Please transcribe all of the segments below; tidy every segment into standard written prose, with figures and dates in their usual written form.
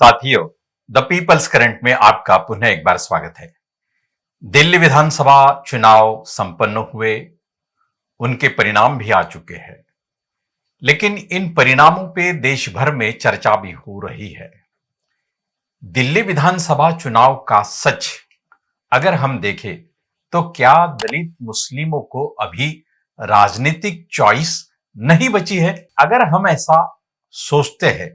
साथियों, the peoples current में आपका पुनः एक बार स्वागत है। दिल्ली विधानसभा चुनाव संपन्न हुए, उनके परिणाम भी आ चुके हैं, लेकिन इन परिणामों पे देश भर में चर्चा भी हो रही है। दिल्ली विधानसभा चुनाव का सच अगर हम देखें तो क्या दलित मुस्लिमों को अभी राजनीतिक चॉइस नहीं बची है? अगर हम ऐसा सोचते हैं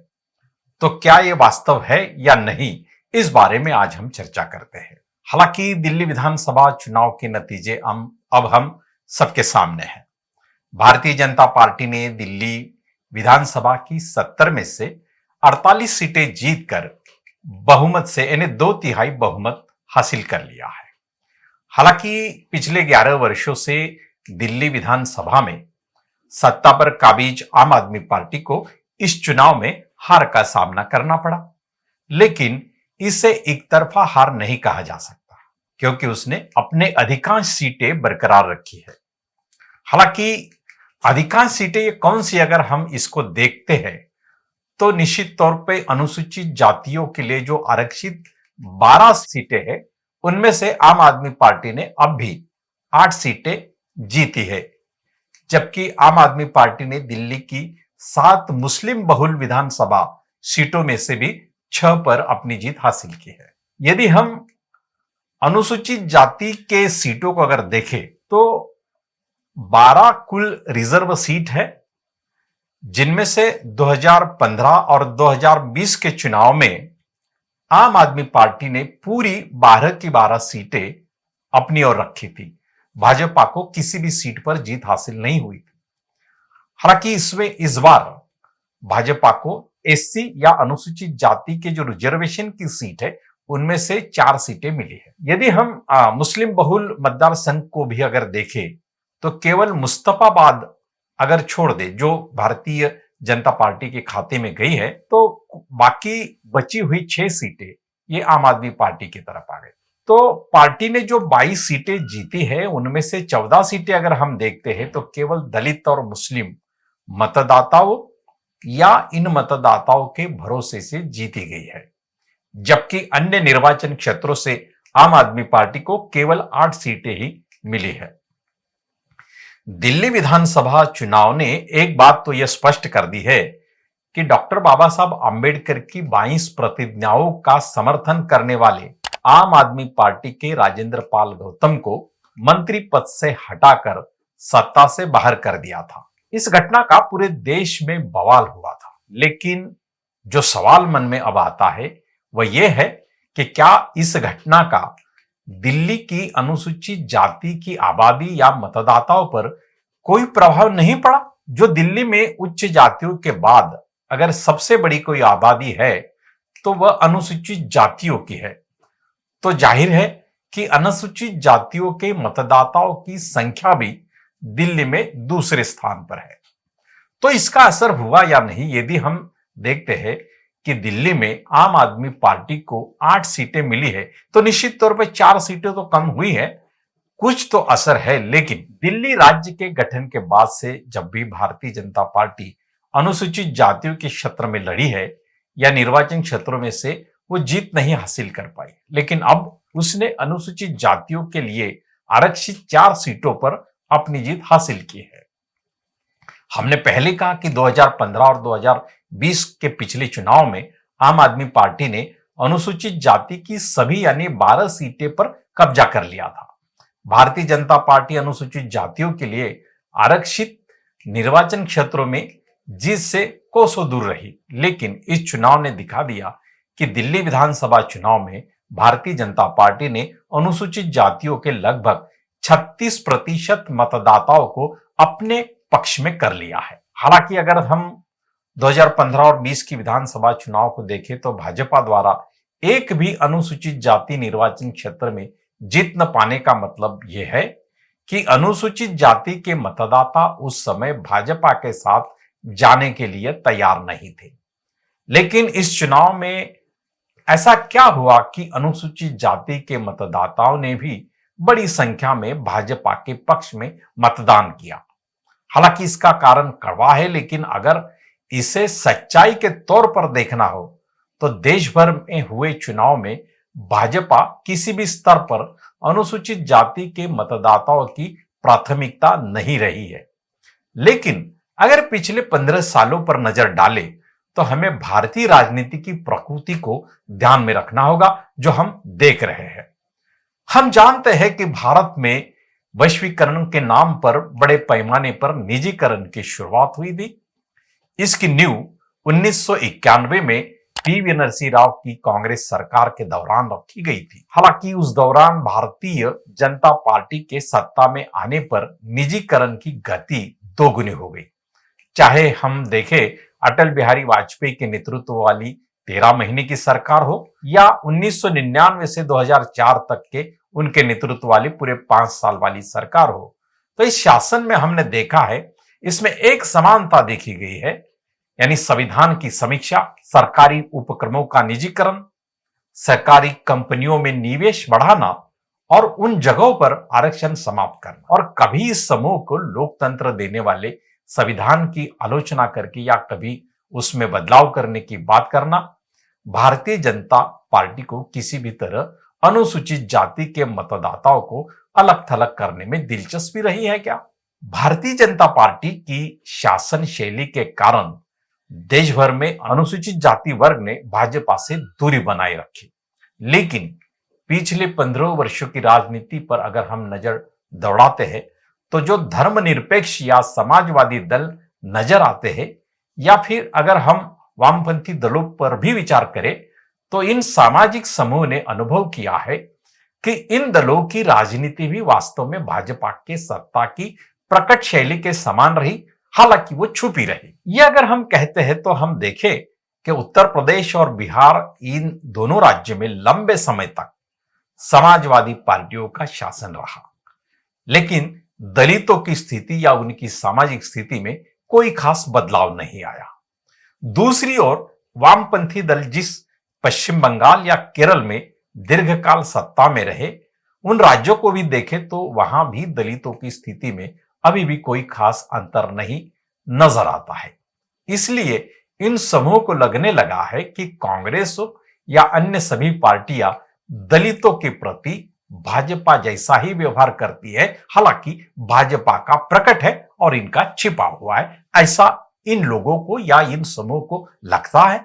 तो क्या यह वास्तव है या नहीं, इस बारे में आज हम चर्चा करते हैं। हालांकि दिल्ली विधानसभा चुनाव के नतीजे अब हम सबके सामने हैं। भारतीय जनता पार्टी ने दिल्ली विधानसभा की 70 में से 48 सीटें जीतकर बहुमत से यानी 2/3 बहुमत हासिल कर लिया है। हालांकि पिछले 11 वर्षों से दिल्ली विधानसभा में सत्ता पर काबिज आम आदमी पार्टी को इस चुनाव में हार का सामना करना पड़ा, लेकिन इसे एक तरफा हार नहीं कहा जा सकता क्योंकि उसने अपने अधिकांश सीटें बरकरार रखी है। हालांकि अधिकांश सीटें ये कौन सी, अगर हम इसको देखते हैं तो निश्चित तौर पे अनुसूचित जातियों के लिए जो आरक्षित 12 सीटें हैं, उनमें से आम आदमी पार्टी ने अब भी 8 सीटें जीती है, जबकि आम आदमी पार्टी ने दिल्ली की 7 मुस्लिम बहुल विधानसभा सीटों में से भी 6 पर अपनी जीत हासिल की है। यदि हम अनुसूचित जाति के सीटों को अगर देखें तो 12 कुल रिजर्व सीट है, जिनमें से 2015 और 2020 के चुनाव में आम आदमी पार्टी ने पूरी 12 की 12 सीटें अपनी ओर रखी थी। भाजपा को किसी भी सीट पर जीत हासिल नहीं हुई थी। हालांकि इसमें इस बार भाजपा को एससी या अनुसूचित जाति के जो रिजर्वेशन की सीट है, उनमें से 4 सीटें मिली है। यदि हम मुस्लिम बहुल मतदार संघ को भी अगर देखें तो केवल मुस्तफाबाद अगर छोड़ दे, जो भारतीय जनता पार्टी के खाते में गई है, तो बाकी बची हुई 6 सीटें ये आम आदमी पार्टी की तरफ आ गई। तो पार्टी ने जो 22 सीटें जीती है, उनमें से 14 सीटें अगर हम देखते हैं तो केवल दलित और मुस्लिम मतदाताओं या इन मतदाताओं के भरोसे से जीती गई है, जबकि अन्य निर्वाचन क्षेत्रों से आम आदमी पार्टी को केवल 8 सीटें ही मिली है। दिल्ली विधानसभा चुनाव ने एक बात तो यह स्पष्ट कर दी है कि डॉक्टर बाबा साहब आंबेडकर की 22 प्रतिज्ञाओं का समर्थन करने वाले आम आदमी पार्टी के राजेंद्र पाल गौतम को मंत्री पद से हटाकर सत्ता से बाहर कर दिया था। इस घटना का पूरे देश में बवाल हुआ था, लेकिन जो सवाल मन में अब आता है वह यह है कि क्या इस घटना का दिल्ली की अनुसूचित जाति की आबादी या मतदाताओं पर कोई प्रभाव नहीं पड़ा? जो दिल्ली में उच्च जातियों के बाद अगर सबसे बड़ी कोई आबादी है तो वह अनुसूचित जातियों की है, तो जाहिर है कि अनुसूचित जातियों के मतदाताओं की संख्या भी दिल्ली में दूसरे स्थान पर है। तो इसका असर हुआ या नहीं, यदि हम देखते हैं कि दिल्ली में आम आदमी पार्टी को 8 सीटें मिली है, तो निश्चित तौर पर 4 सीटें तो कम हुई है, कुछ तो असर है। लेकिन दिल्ली राज्य के गठन के बाद से जब भी भारतीय जनता पार्टी अनुसूचित जातियों के क्षेत्र में लड़ी है या निर्वाचन क्षेत्रों में से वो जीत नहीं हासिल कर पाई, लेकिन अब उसने अनुसूचित जातियों के लिए आरक्षित 4 सीटों पर अपनी जीत हासिल की है। हमने पहले कहा कि 2015 और 2020 के पिछले चुनाव में आम आदमी पार्टी ने अनुसूचित जाति की सभी यानी 12 सीटें पर कब्जा कर लिया था। भारतीय जनता पार्टी अनुसूचित जातियों के लिए आरक्षित निर्वाचन क्षेत्रों में जीत से कोसों दूर रही, लेकिन इस चुनाव ने दिखा दिया कि दिल्ली विधानसभा चुनाव में भारतीय जनता पार्टी ने अनुसूचित जातियों के लगभग 36% मतदाताओं को अपने पक्ष में कर लिया है। हालांकि अगर हम 2015 और 20 की विधानसभा चुनाव को देखें तो भाजपा द्वारा एक भी अनुसूचित जाति निर्वाचन क्षेत्र में जीत न पाने का मतलब यह है कि अनुसूचित जाति के मतदाता उस समय भाजपा के साथ जाने के लिए तैयार नहीं थे। लेकिन इस चुनाव में ऐसा क्या हुआ कि अनुसूचित जाति के मतदाताओं ने भी बड़ी संख्या में भाजपा के पक्ष में मतदान किया? हालांकि इसका कारण कड़वा है, लेकिन अगर इसे सच्चाई के तौर पर देखना हो तो देश भर में हुए चुनाव में भाजपा किसी भी स्तर पर अनुसूचित जाति के मतदाताओं की प्राथमिकता नहीं रही है। लेकिन अगर पिछले 15 सालों पर नजर डालें तो हमें भारतीय राजनीति की प्रकृति को ध्यान में रखना होगा जो हम देख रहे हैं। हम जानते हैं कि भारत में वैश्वीकरण के नाम पर बड़े पैमाने पर निजीकरण की शुरुआत हुई थी। इसकी नींव 1991 में पीवी नरसिंह राव की कांग्रेस सरकार के दौरान रखी गई थी। हालांकि उस दौरान भारतीय जनता पार्टी के सत्ता में आने पर निजीकरण की गति दोगुनी हो गई। चाहे हम देखें अटल बिहारी वाजपेयी के नेतृत्व वाली 13 महीने की सरकार हो या 1999 से 2004 तक के उनके नेतृत्व वाली पूरे 5 साल वाली सरकार हो, तो इस शासन में हमने देखा है इसमें एक समानता देखी गई है, यानी संविधान की समीक्षा, सरकारी उपक्रमों का निजीकरण, सरकारी कंपनियों में निवेश बढ़ाना और उन जगहों पर आरक्षण समाप्त करना। और कभी इस समूह को लोकतंत्र देने वाले संविधान की आलोचना करके या कभी उसमें बदलाव करने की बात करना भारतीय जनता पार्टी को किसी भी तरह अनुसूचित जाति के मतदाताओं को अलग थलग करने में दिलचस्पी रही है क्या? भारतीय जनता पार्टी की शासन शैली के कारण देश भर में अनुसूचित जाति वर्ग ने भाजपा से दूरी बनाए रखी। लेकिन पिछले 15 वर्षों की राजनीति पर अगर हम नजर दौड़ाते हैं तो जो धर्मनिरपेक्ष या समाजवादी दल नजर आते हैं या फिर अगर हम वामपंथी दलों पर भी विचार करें तो इन सामाजिक समूह ने अनुभव किया है कि इन दलों की राजनीति भी वास्तव में भाजपा के सत्ता की प्रकट शैली के समान रही, हालांकि वो छुपी रही। ये अगर हम कहते हैं तो हम देखें कि उत्तर प्रदेश और बिहार इन दोनों राज्यों में लंबे समय तक समाजवादी पार्टियों का शासन रहा, लेकिन दलितों की स्थिति या उनकी सामाजिक स्थिति में कोई खास बदलाव नहीं आया। दूसरी ओर वामपंथी दल जिस पश्चिम बंगाल या केरल में दीर्घकाल सत्ता में रहे, उन राज्यों को भी देखें तो वहां भी दलितों की स्थिति में अभी भी कोई खास अंतर नहीं नजर आता है। इसलिए इन समूहों को लगने लगा है कि कांग्रेस या अन्य सभी पार्टियां दलितों के प्रति भाजपा जैसा ही व्यवहार करती है, हालांकि भाजपा का प्रकट है और इनका छिपा हुआ है, ऐसा इन लोगों को या इन समूह को लगता है।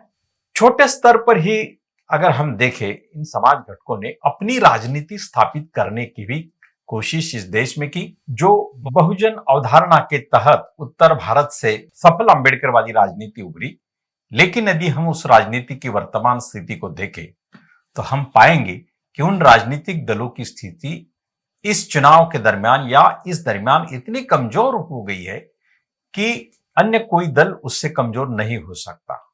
छोटे स्तर पर ही अगर हम देखें, इन समाज घटकों ने अपनी राजनीति स्थापित करने की भी कोशिश इस देश में की, जो बहुजन अवधारणा के तहत उत्तर भारत से सफल अम्बेडकरवादी राजनीति उभरी। लेकिन यदि हम उस राजनीति की वर्तमान स्थिति को देखें तो हम पाएंगे कि उन राजनीतिक दलों की स्थिति इस चुनाव के दरमियान या इस दरमियान इतनी कमजोर हो गई है कि अन्य कोई दल उससे कमजोर नहीं हो सकता।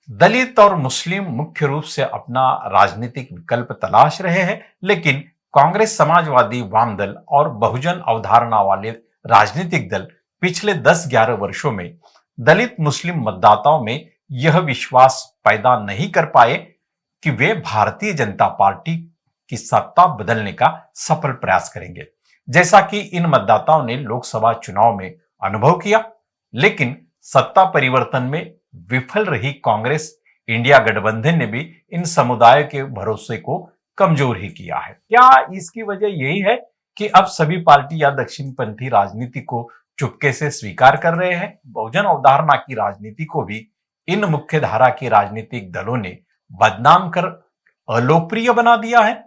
दलित और मुस्लिम मुख्य रूप से अपना राजनीतिक विकल्प तलाश रहे हैं, लेकिन कांग्रेस, समाजवादी, वाम दल और बहुजन अवधारणा वाले राजनीतिक दल पिछले 10-11 वर्षों में दलित मुस्लिम मतदाताओं में यह विश्वास पैदा नहीं कर पाए कि वे भारतीय जनता पार्टी की सत्ता बदलने का सफल प्रयास करेंगे, जैसा कि इन मतदाताओं ने लोकसभा चुनाव में अनुभव किया। लेकिन सत्ता परिवर्तन में विफल रही कांग्रेस इंडिया गठबंधन ने भी इन समुदाय के भरोसे को कमजोर ही किया है। क्या इसकी वजह यही है कि अब सभी पार्टी या दक्षिणपंथी राजनीति को चुपके से स्वीकार कर रहे हैं? बहुजन अवधारणा की राजनीति को भी इन मुख्य धारा की राजनीतिक दलों ने बदनाम कर अलोकप्रिय बना दिया है।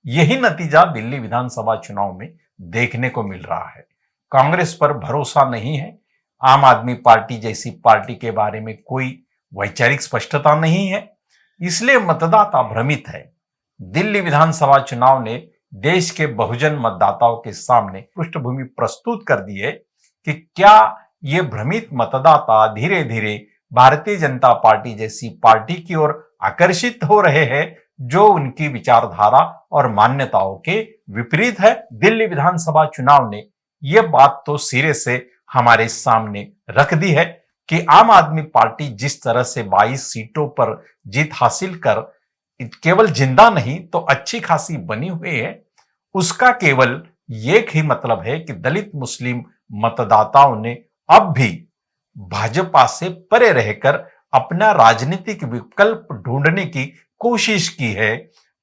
यही नतीजा दिल्ली विधानसभा चुनाव में देखने को मिल रहा है। कांग्रेस पर भरोसा नहीं है, आम आदमी पार्टी जैसी पार्टी के बारे में कोई वैचारिक स्पष्टता नहीं है, इसलिए मतदाता भ्रमित है। दिल्ली विधानसभा चुनाव ने देश के बहुजन मतदाताओं के सामने पृष्ठभूमि प्रस्तुत कर दी है कि क्या ये भ्रमित मतदाता धीरे धीरे भारतीय जनता पार्टी जैसी पार्टी की ओर आकर्षित हो रहे हैं जो उनकी विचारधारा और मान्यताओं के विपरीत है। दिल्ली विधानसभा चुनाव ने यह बात तो सिरे से हमारे सामने रख दी है कि आम आदमी पार्टी जिस तरह से 22 सीटों पर जीत हासिल कर केवल जिंदा नहीं तो अच्छी खासी बनी हुई है, उसका केवल एक ही मतलब है कि दलित मुस्लिम मतदाताओं ने अब भी भाजपा से परे रहकर अपना राजनीतिक विकल्प ढूंढने की कोशिश की है,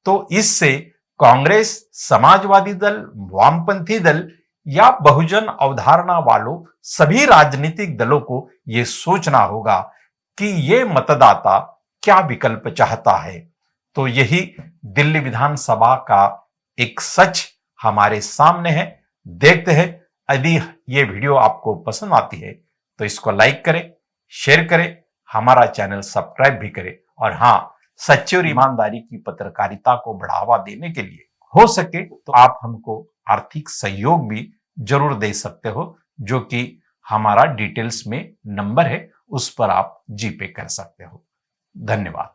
तो इससे कांग्रेस, समाजवादी दल, वामपंथी दल या बहुजन अवधारणा वालों सभी राजनीतिक दलों को यह सोचना होगा कि ये मतदाता क्या विकल्प चाहता है। तो यही दिल्ली विधानसभा का एक सच हमारे सामने है। देखते हैं, यदि ये वीडियो आपको पसंद आती है तो इसको लाइक करें, शेयर करें, हमारा चैनल सब्सक्राइब भी करें। और हां, सच्ची और ईमानदारी की पत्रकारिता को बढ़ावा देने के लिए हो सके तो आप हमको आर्थिक सहयोग भी जरूर दे सकते हो, जो कि हमारा डिटेल्स में नंबर है, उस पर आप जीपे कर सकते हो। धन्यवाद।